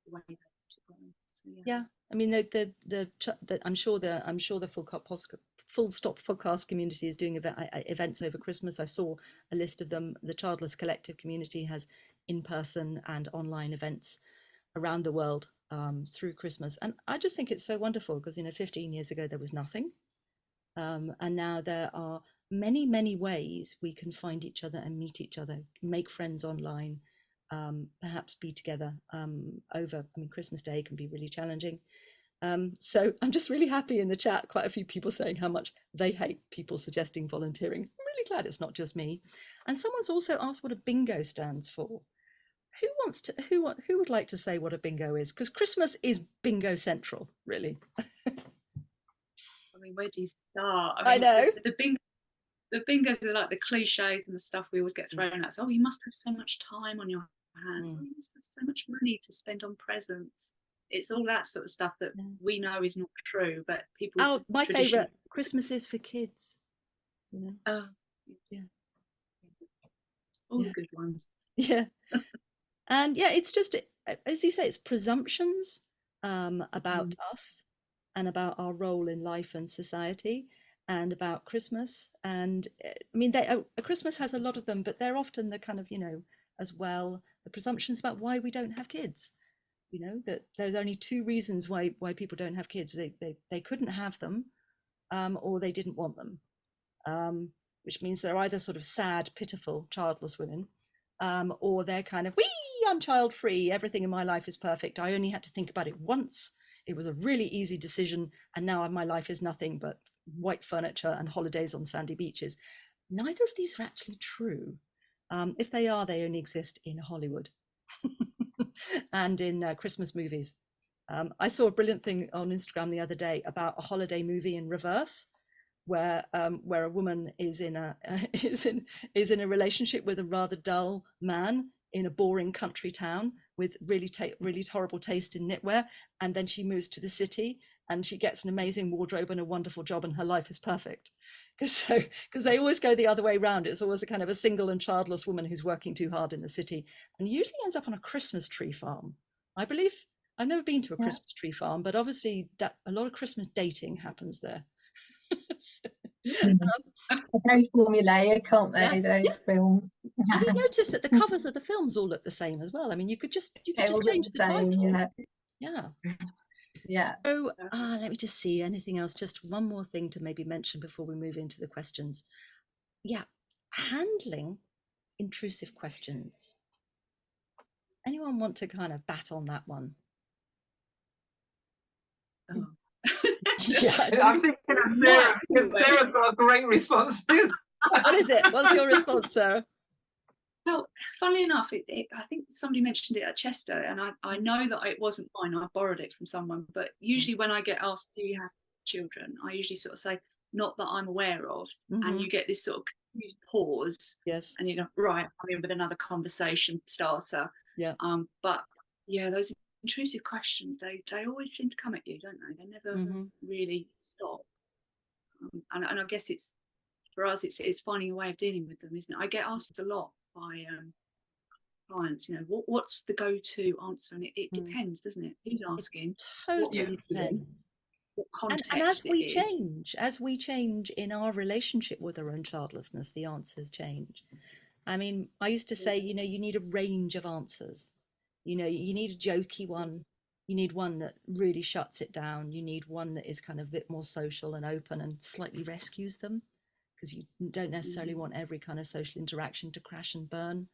the way to grow. So, yeah. I mean, I'm sure the Full Stop podcast community is doing events over Christmas. I saw a list of them. The Childless Collective community has in-person and online events around the world through Christmas, and I just think it's so wonderful because 15 years ago there was nothing, and now there are many ways we can find each other and meet each other, make friends online, perhaps be together over. I mean, Christmas Day can be really challenging. So I'm just really happy in the chat, quite a few people saying how much they hate people suggesting volunteering. I'm really glad it's not just me. And someone's also asked what a bingo stands for. Who would like to say what a bingo is? Because Christmas is bingo central, really. I mean, where do you start? I know. The bingos are like the cliches and the stuff we always get thrown at. So, you must have so much time on your hands. Oh, you must have so much money to spend on presents. It's all that sort of stuff that we know is not true, but people. Oh, my favourite, Christmas is for kids. Oh, yeah. All the good ones. Yeah. And it's just, as you say, it's presumptions about us and about our role in life and society and about Christmas. And I mean, Christmas has a lot of them, but they're often the kind of, as well, the presumptions about why we don't have kids. That there's only two reasons why people don't have kids. They couldn't have them, or they didn't want them, which means they're either sort of sad, pitiful, childless women, or they're kind of, I'm child free. Everything in my life is perfect. I only had to think about it once. It was a really easy decision, and now my life is nothing but white furniture and holidays on sandy beaches. Neither of these are actually true. If they are, they only exist in Hollywood. And in Christmas movies. I saw a brilliant thing on Instagram the other day about a holiday movie in reverse, where a woman is in a relationship with a rather dull man in a boring country town with really horrible taste in knitwear, and then she moves to the city and she gets an amazing wardrobe and a wonderful job, and her life is perfect. Because they always go the other way around. It's always a kind of a single and childless woman who's working too hard in the city and usually ends up on a Christmas tree farm, I believe. I've never been to a Christmas tree farm, but obviously a lot of Christmas dating happens there. Very formulaic, aren't they, those films? Have you noticed that the covers of the films all look the same as well? I mean, you could just change the title. Yeah. So let me just see, anything else? Just one more thing to maybe mention before we move into the questions. Yeah, handling intrusive questions. Anyone want to kind of bat on that one? Oh. I'm thinking of Sarah, because Sarah's got a great response. What is it? What's your response, Sarah? Well, funnily enough, I think somebody mentioned it at Chester, and I know that it wasn't mine. I borrowed it from someone. But usually when I get asked, do you have children, I usually sort of say, not that I'm aware of. And you get this sort of confused pause. Yes. And right, I'm in with another conversation starter. Yeah. But yeah, those intrusive questions, they always seem to come at you, don't they? They never really stop. And I guess for us, it's finding a way of dealing with them, isn't it? I get asked a lot by clients, what's the go-to answer, and it depends, doesn't it? Who's asking? Totally depends. What context and as we change in our relationship with our own childlessness, the answers change. I mean, I used to say, you need a range of answers. You need a jokey one. You need one that really shuts it down. You need one that is kind of a bit more social and open and slightly rescues them, because you don't necessarily want every kind of social interaction to crash and burn.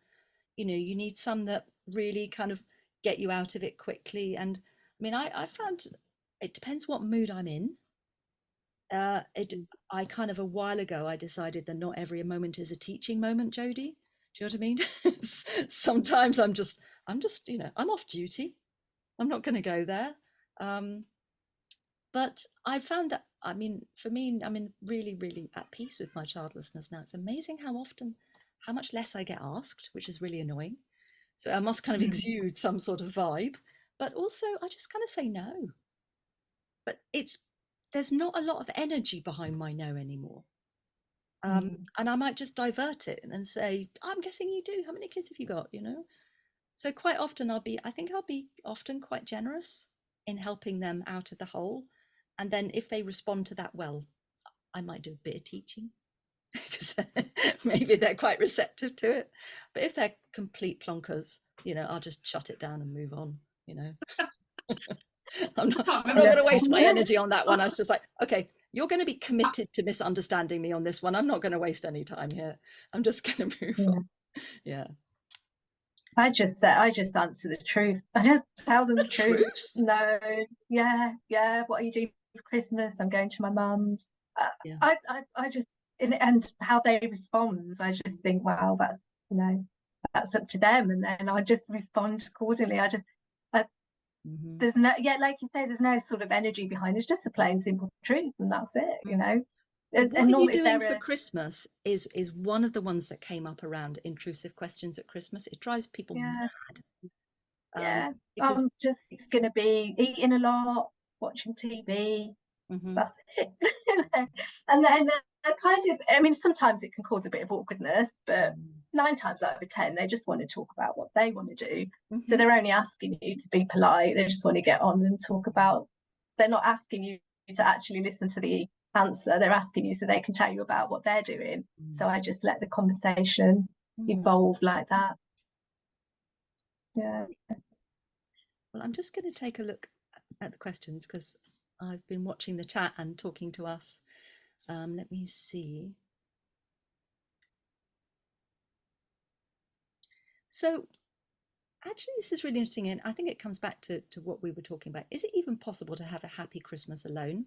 You need some that really kind of get you out of it quickly. And I mean, I found it depends what mood I'm in. I kind of a while ago, I decided that not every moment is a teaching moment, Jodie. Do you know what I mean? Sometimes I'm just, I'm off duty. I'm not going to go there. But I found that, I mean, for me, I'm really, really at peace with my childlessness now. It's amazing how much less I get asked, which is really annoying. So I must kind of exude some sort of vibe, but also I just kind of say no. But there's not a lot of energy behind my no anymore. And I might just divert it and say, I'm guessing you do. How many kids have you got? So quite often I'll be often quite generous in helping them out of the hole. And then if they respond to that well, I might do a bit of teaching because maybe they're quite receptive to it. But if they're complete plonkers, I'll just shut it down and move on. I'm not going to waste my energy on that one. I was just like, okay, you're going to be committed to misunderstanding me on this one. I'm not going to waste any time here. I'm just going to move on. Yeah. I just answer the truth. I just tell them the truth. No, yeah. What are you doing for Christmas? I'm going to my mum's. I just, and how they respond, I just think, wow, that's that's up to them, and then I just respond accordingly. There's no, like you say, there's no sort of energy behind it. It's just a plain simple truth, and that's it. What are you doing for Christmas is one of the ones that came up around intrusive questions at Christmas. It drives people mad. I'm just going to be eating a lot, watching TV. That's it. And then kind of, I mean, sometimes it can cause a bit of awkwardness, but 9 times out of 10, they just want to talk about what they want to do. So they're only asking you to be polite. They just want to get on and talk about. They're not asking you to actually listen to the answer. They're asking you so they can tell you about what they're doing. So I just let the conversation evolve like that. Yeah. Well, I'm just going to take a look at the questions because I've been watching the chat and talking to us. Let me see. So actually, this is really interesting, and I think it comes back to what we were talking about. Is it even possible to have a happy Christmas alone?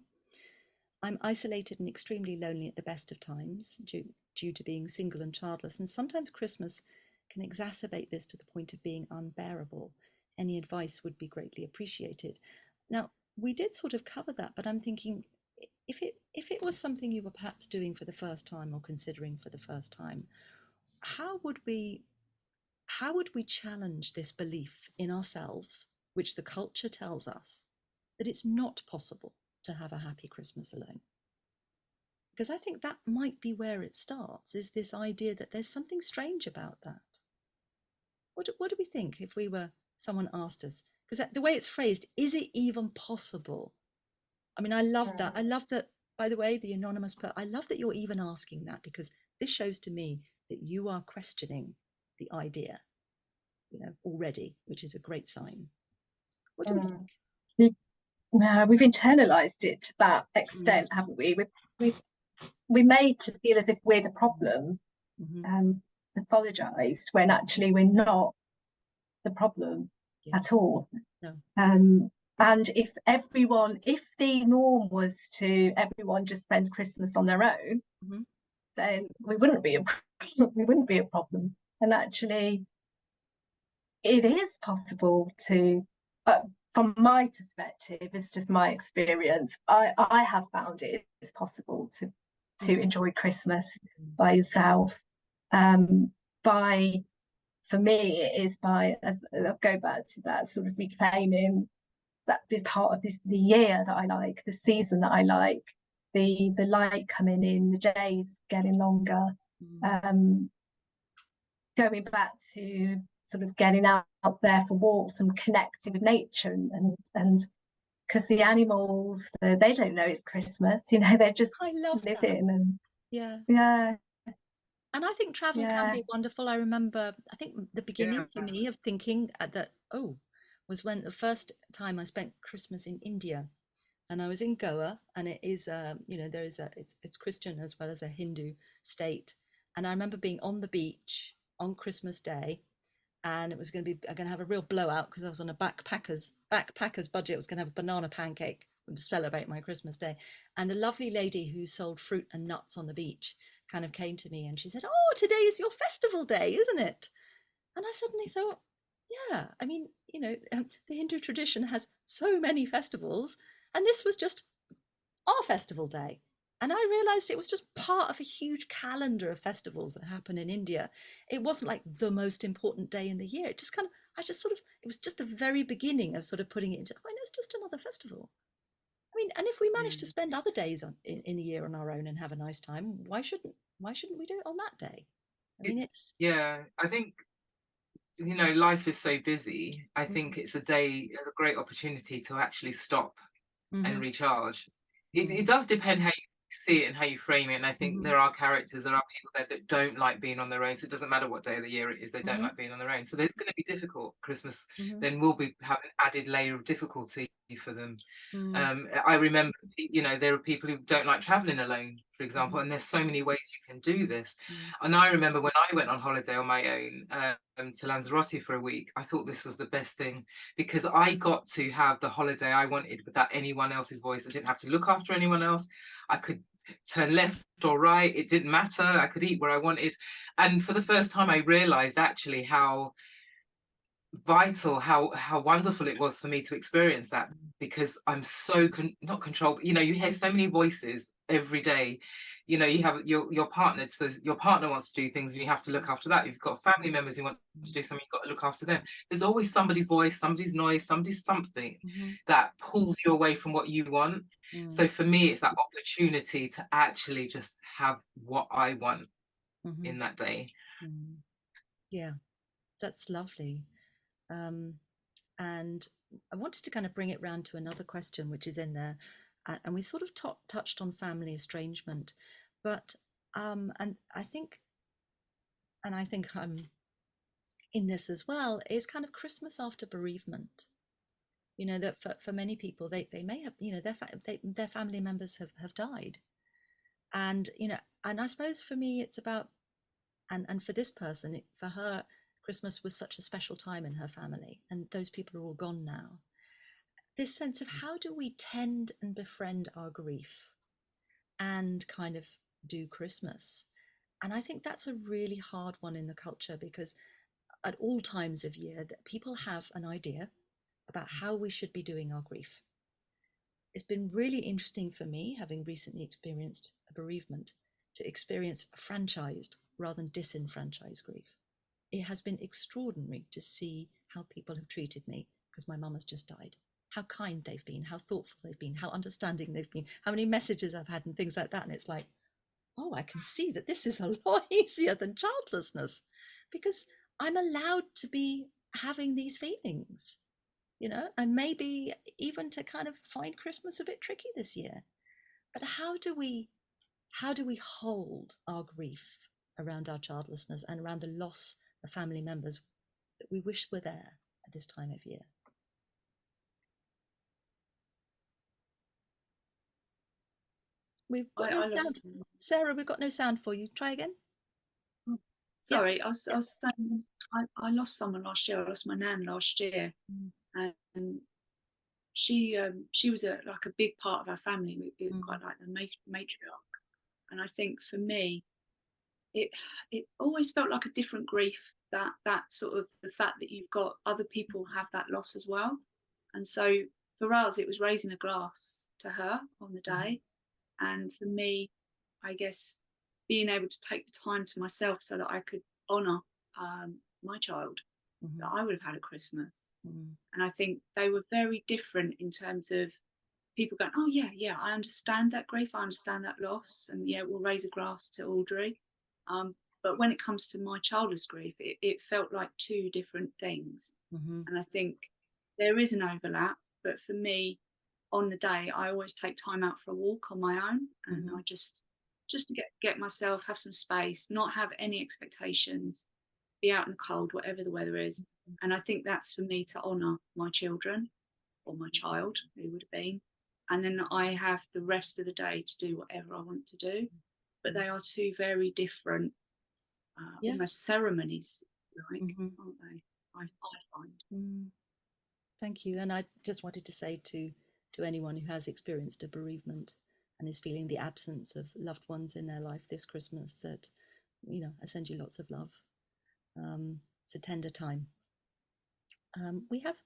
I'm isolated and extremely lonely at the best of times due to being single and childless, and sometimes Christmas can exacerbate this to the point of being unbearable. Any advice would be greatly appreciated. Now, we did sort of cover that, but I'm thinking if it was something you were perhaps doing for the first time or considering for the first time, how would we challenge this belief in ourselves, which the culture tells us, that it's not possible to have a happy Christmas alone? Because I think that might be where it starts, is this idea that there's something strange about that. What do we think if someone asked us? Because the way it's phrased, is it even possible? I mean, I love that. I love that, by the way, the anonymous I love that you're even asking that, because this shows to me that you are questioning the idea, already, which is a great sign. What do we think? We've internalized it to that extent, haven't we? We're made to feel as if we're the problem, apologise, when actually we're not the problem at all. No. And if the norm was to everyone just spends Christmas on their own, then we wouldn't be a problem. And actually, it is possible to, from my perspective, it's just my experience. I have found it is possible to enjoy Christmas by yourself. For me, it is as I'll go back to that sort of reclaiming that big part of the year that I like, the season that I like, the light coming in, the days getting longer, going back to sort of getting out there for walks and connecting with nature, and because the animals, they don't know it's Christmas, they're just living. And and I think travel can be wonderful. I remember, I think the beginning for me of thinking that was when the first time I spent Christmas in India, and I was in Goa, and it is it's Christian as well as a Hindu state, and I remember being on the beach on Christmas Day, and it was going to have a real blowout because I was on a backpackers budget. I was going to have a banana pancake to celebrate my Christmas Day, and the lovely lady who sold fruit and nuts on the beach kind of came to me and she said, "Oh, today is your festival day, isn't it?" And I suddenly thought, yeah, I mean, the Hindu tradition has so many festivals, and this was just our festival day. And I realized it was just part of a huge calendar of festivals that happen in India. It wasn't like the most important day in the year. It just kind of, I just sort of, it was just the very beginning of sort of putting it into, oh, no, it's just another festival. I mean, and if we manage to spend other days in the year on our own and have a nice time, why shouldn't we do it on that day? I mean, it's Yeah, I think, you know, life is so busy. I think mm-hmm. it's a great opportunity to actually stop and Mm-hmm. recharge. Mm-hmm. It does depend how you see it and how you frame it. And I think Mm-hmm. there are characters, there are people there that don't like being on their own. So it doesn't matter what day of the year it is, they don't Mm-hmm. like being on their own. So there's going to be difficult. Christmas Mm-hmm. then will be have an added layer of difficulty for them. Mm-hmm. I remember, you know, there are people who don't like traveling alone, for example, Mm-hmm. and there's so many ways you can do this. Mm-hmm. And I remember when I went on holiday on my own to Lanzarote for a week, I thought this was the best thing because I got to have the holiday I wanted without anyone else's voice. I didn't have to look after anyone else. I could turn left or right. It didn't matter. I could eat where I wanted. And for the first time, I realized actually how vital, how wonderful it was for me to experience that, because I'm so not controlled. You know, you hear so many voices every day. You know, you have your partner, so your partner wants to do things and you have to look after that. You've got family members who want to do something, you've got to look after them. There's always somebody's voice, somebody's noise, somebody's something Mm-hmm. that pulls you away from what you want. Mm-hmm. So for me, it's that opportunity to actually just have what I want Mm-hmm. in that day. Mm-hmm. Yeah, that's lovely. And I wanted to kind of bring it round to another question which is in there, and we sort of touched on family estrangement, but and I think I'm in this as well, is kind of Christmas after bereavement. You know, that for many people they may have, you know, their family members have died, and you know, and I suppose for me it's about, and for this person, for her, Christmas was such a special time in her family, and those people are all gone now. This sense of how do we tend and befriend our grief and kind of do Christmas. And I think that's a really hard one in the culture, because at all times of year that people have an idea about how we should be doing our grief. It's been really interesting for me, having recently experienced a bereavement, to experience franchised rather than disenfranchised grief. It has been extraordinary to see how people have treated me because my mum has just died. How kind they've been, how thoughtful they've been, how understanding they've been, how many messages I've had and things like that. And it's like, oh, I can see that this is a lot easier than childlessness, because I'm allowed to be having these feelings, you know, and maybe even to kind of find Christmas a bit tricky this year. But how do we hold our grief around our childlessness and around the loss of family members that we wish were there at this time of year? We've got no sound. Sarah, we've got no sound for you. Try again. Sorry, Yes. I was saying I lost someone last year. I lost my nan last year, and she was like a big part of our family. We were quite like the matriarch, and I think for me, it always felt like a different grief. That sort of the fact that you've got other people have that loss as well, and so for us, it was raising a glass to her on the day, and for me, I guess being able to take the time to myself so that I could honour my child that I would have had at Christmas. And I think they were very different in terms of people going, oh yeah, I understand that grief, I understand that loss, and yeah, we'll raise a glass to Audrey. But when it comes to my childless grief, it felt like two different things. And I think there is an overlap, but for me, on the day, I always take time out for a walk on my own, and I just to get myself, have some space, not have any expectations, be out in the cold, whatever the weather is. And I think that's for me to honour my children, or my child, who would have been. And then I have the rest of the day to do whatever I want to do. But they are two very different, almost ceremonies, like, aren't they? I find. Thank you. And I just wanted to say to anyone who has experienced a bereavement and is feeling the absence of loved ones in their life this Christmas, that, you know, I send you lots of love. It's a tender time. We have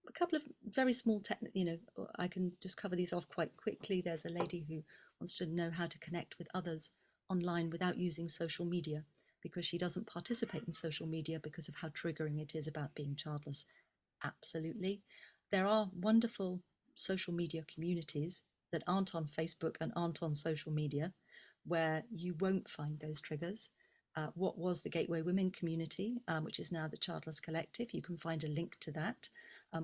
a couple of very small I can just cover these off quite quickly. There's a lady who wants to know how to connect with others online without using social media, because she doesn't participate in social media because of how triggering it is about being childless. Absolutely. There are wonderful social media communities that aren't on Facebook and aren't on social media, where you won't find those triggers. What was the Gateway Women community, which is now the Childless Collective. You can find a link to that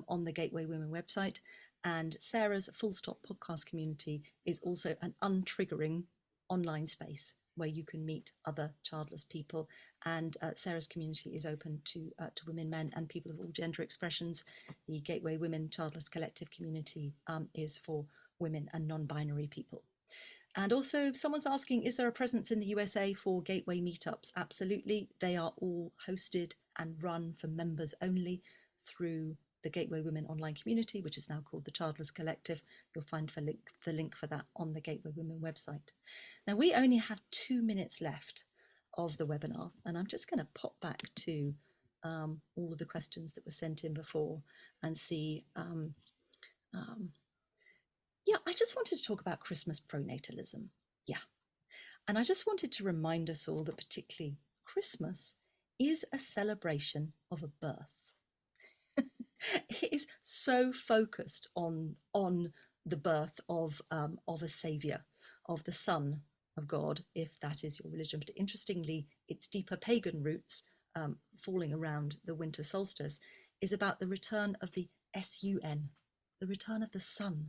on the Gateway Women website. And Sarah's Full Stop podcast community is also an untriggering online space where you can meet other childless people. And Sarah's community is open to women, men, and people of all gender expressions. The Gateway Women Childless Collective community is for women and non-binary people. And also, someone's asking, is there a presence in the USA for Gateway meetups? Absolutely. They are all hosted and run for members only through the Gateway Women online community, which is now called the Childless Collective. You'll find the link for that on the Gateway Women website. Now, we only have 2 minutes left of the webinar, and I'm just going to pop back to all of the questions that were sent in before and see. Yeah, I just wanted to talk about Christmas pronatalism. Yeah. And I just wanted to remind us all that particularly Christmas is a celebration of a birth. It is so focused on the birth of a saviour, of the Son of God, if that is your religion. But interestingly, its deeper pagan roots, falling around the winter solstice, is about the return of the sun, the return of the sun.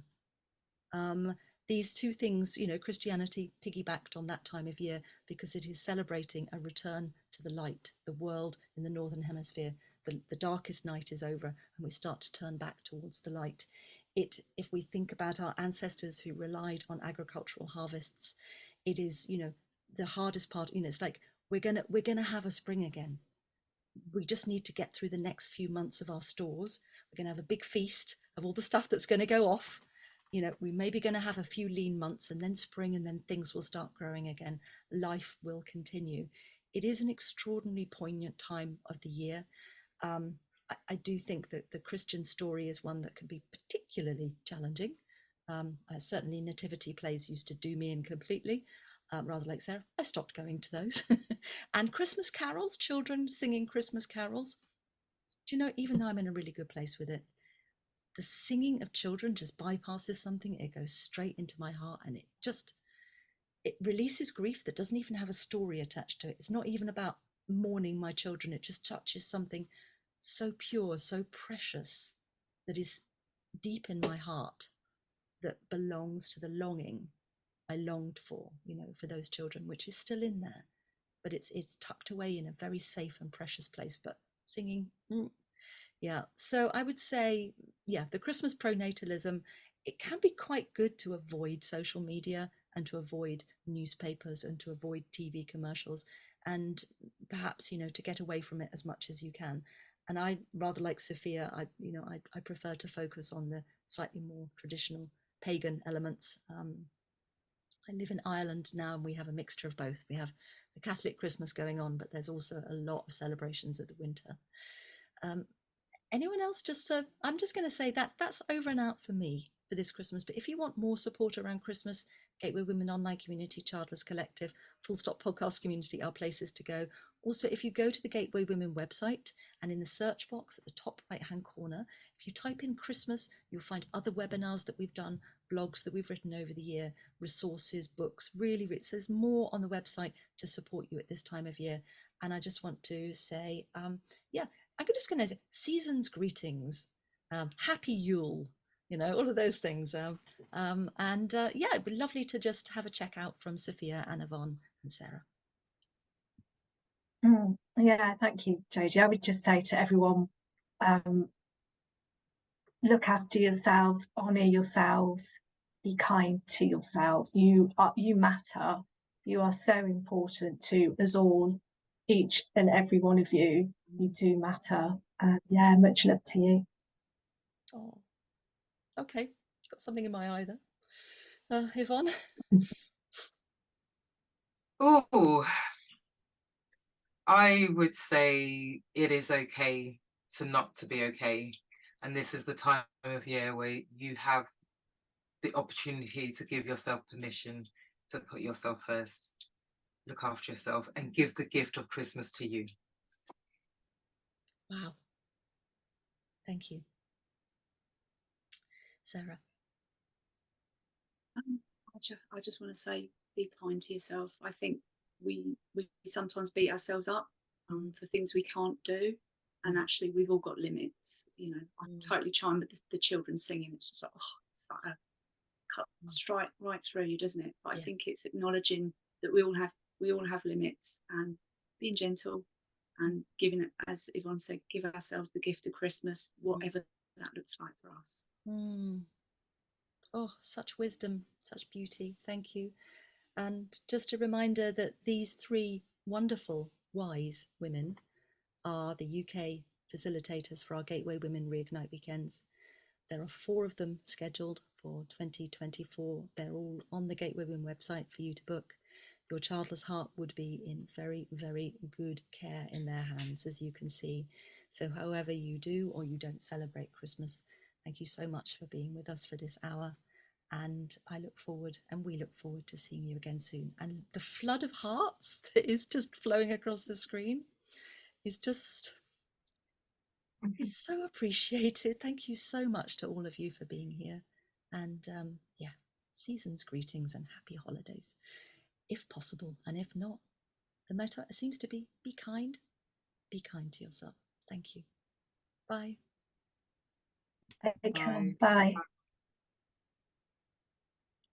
These two things, Christianity piggybacked on that time of year because it is celebrating a return to the light. The world in the Northern Hemisphere, the darkest night is over, and we start to turn back towards the light. If we think about our ancestors who relied on agricultural harvests, it is, the hardest part. It's like we're gonna have a spring again. We just need to get through the next few months of our stores. We're gonna have a big feast of all the stuff that's going to go off. We may be going to have a few lean months, and then spring, and then things will start growing again. Life will continue. It is an extraordinarily poignant time of the year. I do think that the Christian story is one that can be particularly challenging. Certainly nativity plays used to do me in completely. Rather like Sarah, I stopped going to those. And Christmas carols, children singing Christmas carols. Do you know, even though I'm in a really good place with it, the singing of children just bypasses something. It goes straight into my heart, and it releases grief that doesn't even have a story attached to it. It's not even about mourning my children. It just touches something so pure, so precious, that is deep in my heart, that belongs to the longing I longed for those children, which is still in there, but it's tucked away in a very safe and precious place. But singing, yeah. So I would say, yeah, the Christmas pronatalism, it can be quite good to avoid social media and to avoid newspapers and to avoid TV commercials, and perhaps, to get away from it as much as you can. And I, rather like Sophia, I prefer to focus on the slightly more traditional pagan elements. I live in Ireland now, and we have a mixture of both. We have the Catholic Christmas going on, but there's also a lot of celebrations of the winter. Anyone else? I'm just going to say that's over and out for me for this Christmas. But if you want more support around Christmas, Gateway Women Online Community, Childless Collective, Full Stop Podcast Community are places to go. Also, if you go to the Gateway Women website, and in the search box at the top right-hand corner, if you type in Christmas, you'll find other webinars that we've done, blogs that we've written over the year, resources, books. Really, there's more on the website to support you at this time of year. And I just want to say, yeah, I'm just going to say season's greetings, happy Yule, all of those things. Yeah, it'd be lovely to just have a check out from Sophia and Yvonne and Sarah. Yeah, thank you, Jodie. I would just say to everyone, look after yourselves, honour yourselves, be kind to yourselves. You matter. You are so important to us all, each and every one of you. You do matter. Yeah, much love to you. Oh, okay. Got something in my eye there. Yvonne? Oh, I would say it is okay to not to be okay. And this is the time of year where you have the opportunity to give yourself permission to put yourself first, look after yourself, and give the gift of Christmas to you. Wow. Thank you. Sarah. I just want to say, be kind to yourself. I think we sometimes beat ourselves up for things we can't do, and actually we've all got limits. You know, I totally chime with the children singing. It's just like, oh, it's like a cut straight right through you, doesn't it? But I think it's acknowledging that we all have limits, and being gentle and giving it, as Yvonne said, give ourselves the gift of Christmas, whatever that looks like for us. Oh, such wisdom, such beauty. Thank you. And just a reminder that these three wonderful, wise women are the UK facilitators for our Gateway Women Reignite weekends. There are 4 of them scheduled for 2024. They're all on the Gateway Women website for you to book. Your childless heart would be in very, very good care in their hands, as you can see. So however you do or you don't celebrate Christmas, thank you so much for being with us for this hour. And I look forward, and we look forward to seeing you again soon. And the flood of hearts that is just flowing across the screen is just, it's so appreciated. Thank you so much to all of you for being here. And yeah, season's greetings and happy holidays, if possible. And if not, the motto seems to be kind to yourself. Thank you. Bye. Take care. Bye.